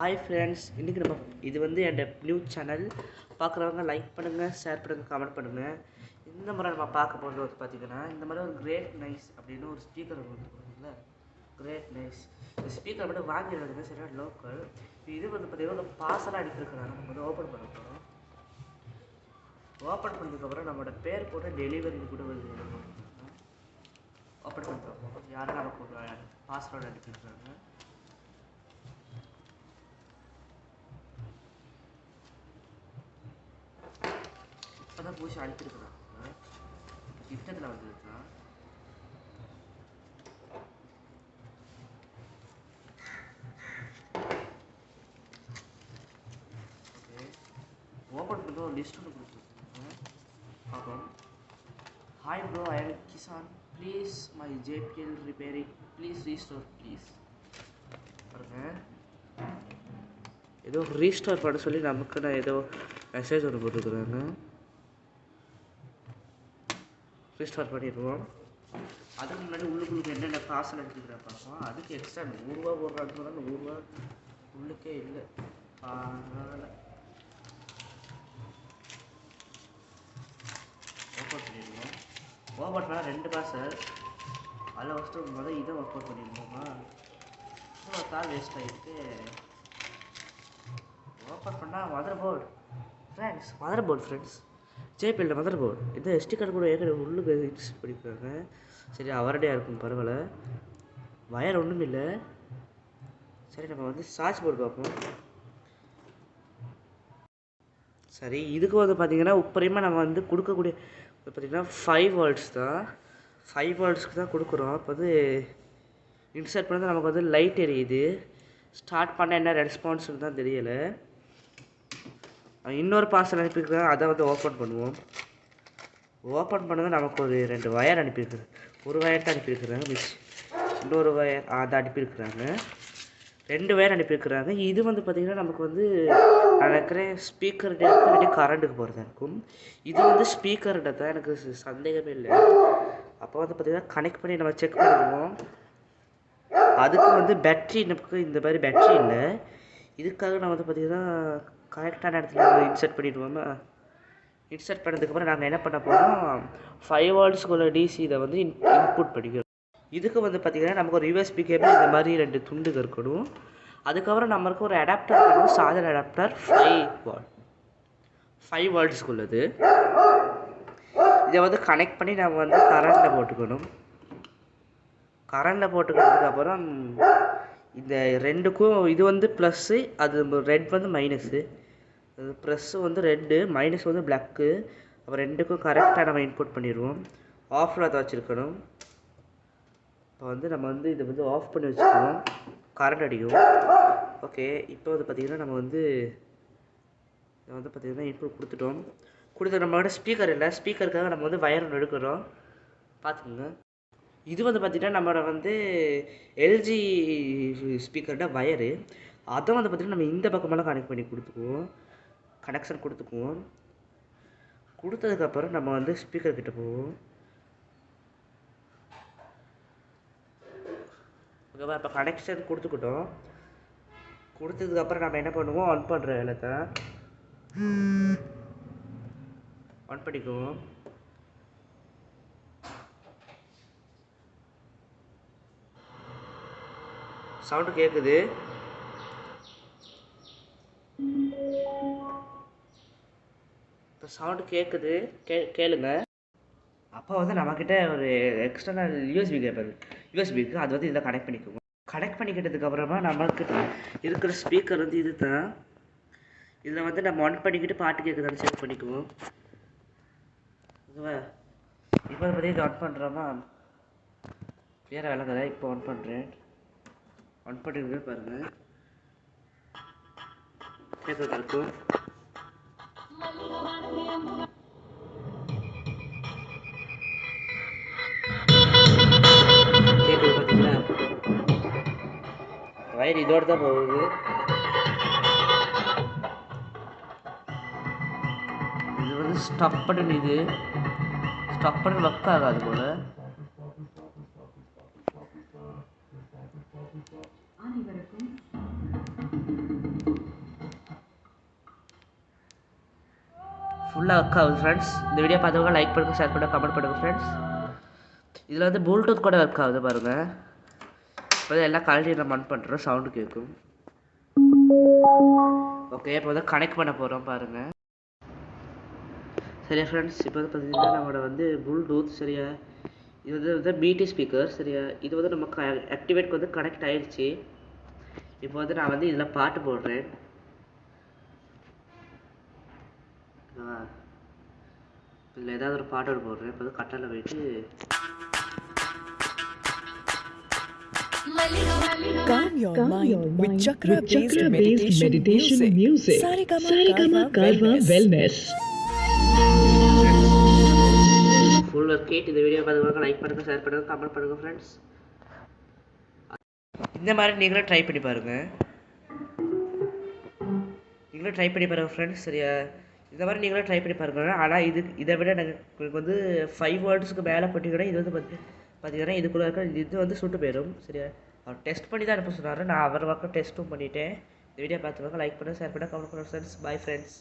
Hi friends, இன்றைக்கி நம்ம இது வந்து என் நியூ சேனல். பார்க்குறவங்க லைக் பண்ணுங்கள், ஷேர் பண்ணுங்கள், கமெண்ட் பண்ணுங்கள். இந்த முறை நம்ம பார்க்க போகிறது வந்து பார்த்திங்கன்னா, இந்த மாதிரி ஒரு கிரேட் நைஸ் அப்படின்னு ஒரு ஸ்பீக்கர் வந்து கொடுக்குறீங்களா, கிரேட் நைஸ். இந்த ஸ்பீக்கர் மட்டும் வாங்கிடுறது சரியாக லோக்கல். இது வந்து பார்த்திங்கன்னா ஒரு பார்சலாக அனுப்பியிருக்கிறாங்க. நம்ம வந்து ஓப்பன் பண்ண போகிறோம். ஓப்பன் பண்ணதுக்கப்புறம் நம்மளோட பேர் போட்டு டெலிவரி கூட வந்து ஓப்பன் பண்ணி பார்ப்போம். யாரும் நமக்கு ஒரு பார்சலோடு அனுப்பியிருக்காங்க. இப்போதான் பூசி அனுப்பியிருக்கிறாங்க. கிட்டத்தில் வந்துருக்கா. ஓகே, ஓப்பன் பண்ணி ஒரு லிஸ்ட் ஒன்று கொடுத்துருக்காங்க. பார்ப்போம். Hi bro, I am Kisan. Please my JBL repairing, please restore please. பாருங்க, ஏதோ ரீஸ்டோர் பண்ண சொல்லி நமக்கு நான் ஏதோ மெசேஜ் ஒன்று போட்டுருக்குறாங்க. ரீஸ்டோர் பண்ணிடுவோம். அதுக்கு முன்னாடி உள்ளுக்குள்ளுக்கு என்னென்ன பார்சல் எடுத்துக்கிற பார்ப்போம். அதுக்கு எக்ஸ்ட்ரா 100 ரூபா போடுறாங்க. 100 ரூபா உள்ளுக்கே இல்லை. அதனால் ஓப்பன் பண்ணிடுவோம். ஓப்பன் பண்ணால் 2 பார்சல். அதில் ஃபஸ்ட்டு முதல் இதை ஓப்பன் பண்ணிடுவோமா. கால் வேஸ்ட் ஆகிட்டு ஓப்பன் பண்ணால் மதர் போர்டு ஃப்ரெண்ட்ஸ், ஜேபிஎல்ல மதர் போர்டு. இந்த எஸ்டி கார்டு கூட ஏற்கனவே உள்ளுக்கு இன்ஸ்ட் பண்ணியிருக்காங்க. சரி, அவரடையாக இருக்கும், பரவாயில்ல. வயர் ஒன்றும் இல்லை. சரி, நம்ம வந்து சார்ஜ் போர்டு பார்ப்போம். சரி, இதுக்கு வந்து பார்த்திங்கன்னா உப்பரியமாக நம்ம வந்து கொடுக்கக்கூடிய பார்த்திங்கன்னா 5 வோல்ட்ஸ் தான். 5 வோல்ட்ஸ்க்கு தான் கொடுக்குறோம். இப்போ வந்து இன்சர்ட் பண்ணது நமக்கு வந்து லைட் எரியுது. ஸ்டார்ட் பண்ண என்ன ரெஸ்பான்ஸ்னு தான் தெரியலை. இன்னொரு பார்சல் அனுப்பியிருக்கிறேன், அதை வந்து ஓப்பன் பண்ணுவோம். ஓப்பன் பண்ணது நமக்கு ஒரு 2 வயர் அனுப்பியிருக்குறேன். ஒரு வயர் தான் அனுப்பியிருக்கிறாங்க, மிஸ் இன்னொரு வயர் அதை அனுப்பியிருக்கிறாங்க. 2 வயர் அனுப்பியிருக்கிறாங்க. இது வந்து பார்த்திங்கன்னா நமக்கு வந்து நினைக்கிறேன் ஸ்பீக்கர்கிட்ட இல்லாட்டி கரண்ட்டுக்கு போகிறதா இருக்கும். இது வந்து ஸ்பீக்கர்கிட்ட தான், எனக்கு சந்தேகமே இல்லை. அப்போ வந்து பார்த்திங்கன்னா கனெக்ட் பண்ணி நம்ம செக் பண்ணிடுவோம். அதுக்கு வந்து பேட்ரி நமக்கு இந்த மாதிரி பேட்ரி இல்லை. இதுக்காக நான் வந்து பார்த்திங்கன்னா கரெக்டான இடத்துல இன்சர்ட் பண்ணிடுவோம். இன்சர்ட் பண்ணதுக்கப்புறம் நாங்கள் என்ன பண்ண போகிறோம், 5 வோல்ட்ஸ்க்குள்ள டிசி இதை வந்து இன்புட் பண்ணிக்கிறோம். இதுக்கு வந்து பார்த்திங்கன்னா நமக்கு ஒரு யூஎஸ்பி கேபிள் இந்த மாதிரி 2 துண்டுகள் இருக்கணும். அதுக்கப்புறம் நம்மளுக்கு ஒரு அடாப்டர் வேணும், சார்ஜர் அடாப்டர் 5 வோல்ட்ஸ்க்குள்ளது. இதை வந்து கனெக்ட் பண்ணி நம்ம வந்து கரண்டில் போட்டுக்கணும். கரண்டில் போட்டுக்கிறதுக்கப்புறம் இந்த 2க்கும் இது வந்து ப்ளஸ்ஸு, அது ரெட் வந்து மைனஸு. அது ப்ளஸ்ஸு வந்து ரெட்டு, மைனஸ் வந்து பிளாக்கு. அப்போ 2க்கும் கரெக்டாக நம்ம இன்புட் பண்ணிடுவோம். ஆஃபில் அதை வச்சுருக்கணும். இப்போ வந்து நம்ம வந்து இதை வந்து ஆஃப் பண்ணி வச்சுக்கணும், கரண்ட் அடிக்கும். ஓகே, இப்போ வந்து பார்த்திங்கன்னா நம்ம வந்து இதை வந்து பார்த்திங்கன்னா இன்புட் கொடுத்து நம்மளோட ஸ்பீக்கர் இல்லை, ஸ்பீக்கருக்காக நம்ம வந்து வயர் ஒன்று எடுக்கிறோம். பார்த்துக்கோங்க. இது வந்து பார்த்திங்கன்னா நம்மளோட வந்து எல்ஜி ஸ்பீக்கர்ட வயரு. அதை வந்து பார்த்திங்கன்னா நம்ம இந்த பக்கமெல்லாம் கனெக்ட் பண்ணி கனெக்ஷன் கொடுத்துக்குவோம். கொடுத்ததுக்கப்புறம் நம்ம வந்து ஸ்பீக்கர் கிட்ட போவோம். ஓகேவா, இப்போ கனெக்ஷன் கொடுத்துக்கிட்டோம். கொடுத்ததுக்கப்புறம் நம்ம என்ன பண்ணுவோம், ஆன் பண்ணுற வேலையை ஆன் பண்ணிக்குவோம். சவுண்டு கேட்குது. இப்போ சவுண்டு கேட்குது, கேளுங்க. அப்போ வந்து நம்மக்கிட்ட ஒரு எக்ஸ்டர்னல் யூஎஸ்பி இருக்குது. அது வந்து இதில் கனெக்ட் பண்ணிக்குவோம். கனெக்ட் பண்ணிக்கிட்டதுக்கப்புறமா நமக்கு இருக்கிற ஸ்பீக்கர் வந்து இது தான். இதில் வந்து நம்ம ஆன் பண்ணிக்கிட்டு பாட்டு கேட்குதான்னு செக் பண்ணிக்குவோம். ஓகேவா, இப்போ பற்றி இதை ஆன் பண்ணுறோமா, வேறு விளங்குதா. இப்போ ஆன் பண்ணுறேன். ஆன் பண்ணிட்டு பாருங்கள், கேட்குறது இருக்கும். கேட்குது பார்த்தீங்களா, வயர் இதோடு தான் போகுது. இது வந்து ஸ்டப் பட்டன், இது ஸ்டப் பட்டன் ஒர்க் ஆகாது போல். ஃபுல்லாக ஒர்க் ஆகுது ஃப்ரெண்ட்ஸ். இந்த வீடியோ பார்த்தவங்க லைக் பண்ணுங்கள், ஷேர் பண்ணுங்கள், கமெண்ட் பண்ணுங்கள் ஃப்ரெண்ட்ஸ். இதில் வந்து ப்ளூடூத் கூட ஒர்க் ஆகுது பாருங்கள். இப்போ தான் எல்லாம் கழட்டி நம்ம ஆன் பண்ணுறோம், சவுண்டு கேட்கும். ஓகே, இப்போ வந்து கனெக்ட் பண்ண போகிறோம் பாருங்கள். சரியா ஃப்ரெண்ட்ஸ், இப்போ வந்து பார்த்தீங்கன்னா நம்மளோட வந்து ப்ளூடூத் சரியா, இது வந்து பிடி ஸ்பீக்கர் சரியா, இது வந்து நம்ம ஆக்டிவேட்க்கு வந்து கனெக்ட் ஆயிடுச்சு. இப்போ வந்து நான் வந்து இதில் பாட்டு போடுறேன். இதில் ஏதாவது ஒரு பாட்டோடு போடுறேன். இப்போ வந்து கட்டலில் போயிட்டு Calm your mind with chakra-based meditation music. Saregama Karma Wellness. Full workout. இந்த வீடியோ பார்த்துக்கோங்க, லைக் பண்ணுங்கள், ஷேர் பண்ணுங்கள், கமெண்ட் பண்ணுங்கள் ஃப்ரெண்ட்ஸ். இந்த மாதிரி நீங்களும் ட்ரை பண்ணி பாருங்கள். ஃப்ரெண்ட்ஸ் சரியா. இந்த மாதிரி நீங்களும் ட்ரை பண்ணி பாருங்கள். ஆனால் இதை விட உங்களுக்கு வந்து 5 வேர்ட்ஸுக்கு மேலே போட்டிங்கன்னா இது வந்து பார்த்தீங்கன்னா இதுக்குள்ளே இருக்க இது வந்து சுட்டு போயிடும் சரியா. அவர் டெஸ்ட் பண்ணி தான் அனுப்ப சொன்னார். நான் அவர் பக்கம் டெஸ்ட்டும் பண்ணிட்டேன். இந்த வீடியோ பார்த்துக்கோங்க, லைக் பண்ணுங்கள், ஷேர் பண்ணுங்கள், கமெண்ட் பண்ணுங்கள் ஃப்ரெண்ட்ஸ். Bye friends.